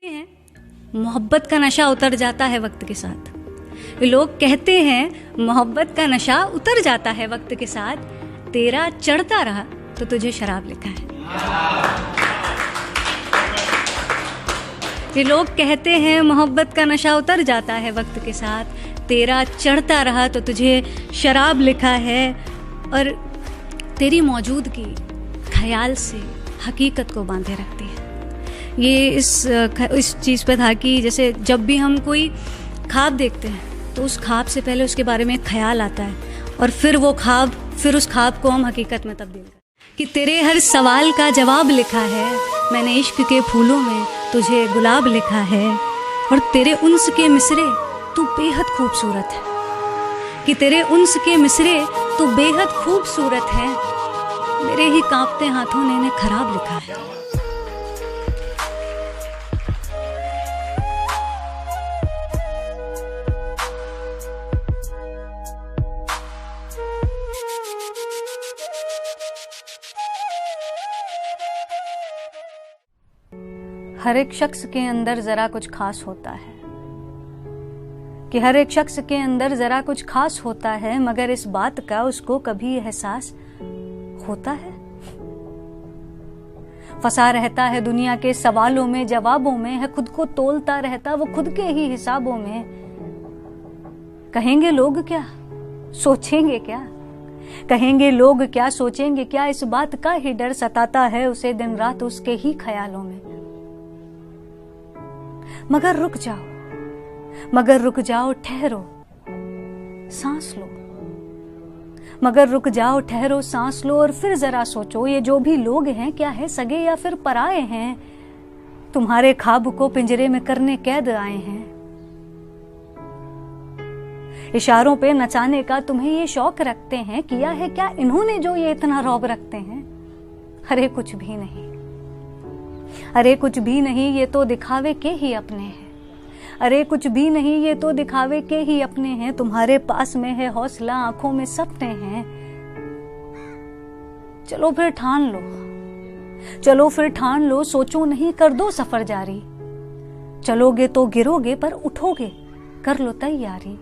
मोहब्बत का नशा उतर जाता है वक्त के साथ। लोग कहते हैं मोहब्बत का नशा उतर जाता है वक्त के साथ, तेरा चढ़ता रहा तो तुझे शराब लिखा है। ये लोग कहते हैं मोहब्बत का नशा उतर जाता है वक्त के साथ, तेरा चढ़ता रहा तो तुझे शराब लिखा है। और तेरी मौजूदगी ख्याल से हकीकत को बांधे रखती है। ये इस चीज़ पे था कि जैसे जब भी हम कोई ख्वाब देखते हैं तो उस ख्वाब से पहले उसके बारे में ख्याल आता है और फिर उस ख्वाब को हम हकीकत में तब्दील करते कि तेरे हर सवाल का जवाब लिखा है मैंने, इश्क के फूलों में तुझे गुलाब लिखा है। और तेरे उन्स के मिसरे तू बेहद खूबसूरत है, कि तेरे उन्स के मिसरे तू बेहद खूबसूरत है, मेरे ही कांपते हाथों ने इन्हें खराब लिखा है। हर एक शख्स के अंदर जरा कुछ खास होता है, कि हर एक शख्स के अंदर जरा कुछ खास होता है, मगर इस बात का उसको कभी एहसास होता है? फंसा रहता है दुनिया के सवालों में जवाबों में, है खुद को तोलता रहता वो खुद के ही हिसाबों में। कहेंगे लोग क्या, सोचेंगे क्या, कहेंगे लोग क्या, सोचेंगे क्या, इस बात का ही डर सताता है उसे दिन रात उसके ही ख्यालों में। मगर रुक जाओ ठहरो सांस लो, मगर रुक जाओ ठहरो सांस लो और फिर जरा सोचो, ये जो भी लोग हैं क्या है सगे या फिर पराए हैं, तुम्हारे ख्वाब को पिंजरे में करने कैद आए हैं। इशारों पे नचाने का तुम्हें ये शौक रखते हैं, किया है क्या इन्होंने जो ये इतना रौब रखते हैं? अरे कुछ भी नहीं, अरे कुछ भी नहीं, ये तो दिखावे के ही अपने हैं। अरे कुछ भी नहीं, ये तो दिखावे के ही अपने हैं। तुम्हारे पास में है हौसला, आंखों में सपने हैं। चलो फिर ठान लो, चलो फिर ठान लो, सोचो नहीं कर दो सफर जारी। चलोगे तो गिरोगे पर उठोगे, कर लो तैयारी।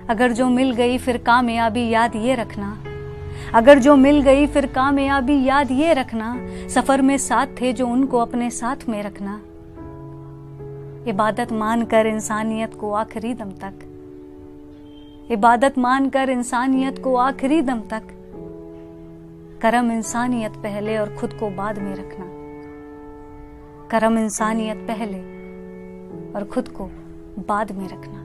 अगर जो मिल गई फिर कामयाबी याद ये रखना, अगर जो मिल गई फिर कामयाबी याद ये रखना, सफर में साथ थे जो उनको अपने साथ में रखना। इबादत मानकर इंसानियत को आखिरी दम तक, इबादत मानकर इंसानियत को आखिरी दम तक, करम इंसानियत पहले और खुद को बाद में रखना। करम इंसानियत पहले और खुद को बाद में रखना।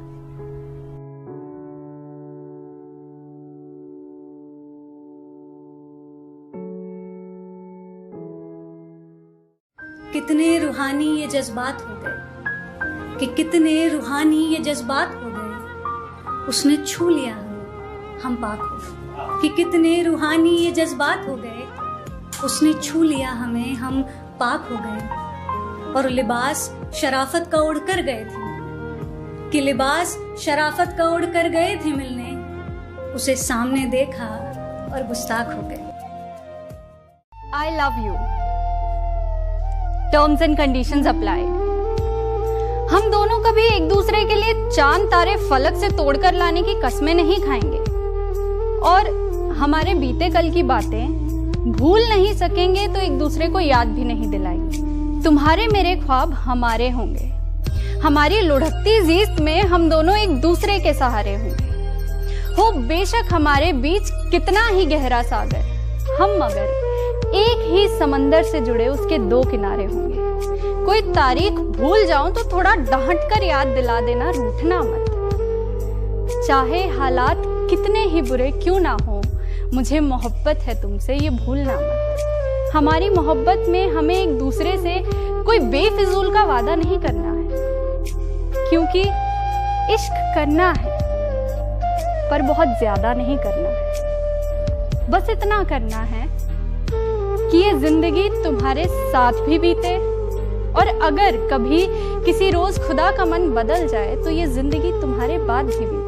कितने रूहानी ये जज्बात हो गए, कि कितने रूहानी ये जज्बात हो गए, उसने छू लिया हमें हम पाक हो गए। कि कितने रूहानी ये जज्बात हो गए, उसने छू लिया हमें हम पाक हो गए। और लिबास शराफत का उड़ कर गए थे, कि लिबास शराफत का उड़ कर गए थे मिलने, उसे सामने देखा और गुस्ताख हो गए। I love you. Terms and conditions apply. हम दोनों कभी एक दूसरे के लिए चांद तारे फलक से तोड़कर लाने की कस्में नहीं खाएंगे, और हमारे बीते कल की बातें भूल नहीं सकेंगे तो एक दूसरे को याद भी नहीं दिलाएंगे। तुम्हारे मेरे ख्वाब हमारे होंगे, हमारी लुढ़कती जीस्त में हम दोनों एक दूसरे के सहारे होंगे। हो बेशक हमारे बीच कितना ही गहरा सागर, हम मगर एक ही समंदर से जुड़े उसके दो किनारे होंगे। कोई तारीख भूल जाऊं तो थोड़ा डांट कर याद दिला देना, रूठना मत। चाहे हालात कितने ही बुरे क्यों ना हो, मुझे मोहब्बत है तुमसे ये भूलना मत। हमारी मोहब्बत में हमें एक दूसरे से कोई बेफिजूल का वादा नहीं करना है, क्योंकि इश्क करना है पर बहुत ज्यादा नहीं करना है। बस इतना करना है कि ये जिंदगी तुम्हारे साथ भी बीते, और अगर कभी किसी रोज खुदा का मन बदल जाए तो ये जिंदगी तुम्हारे बाद भी बीते।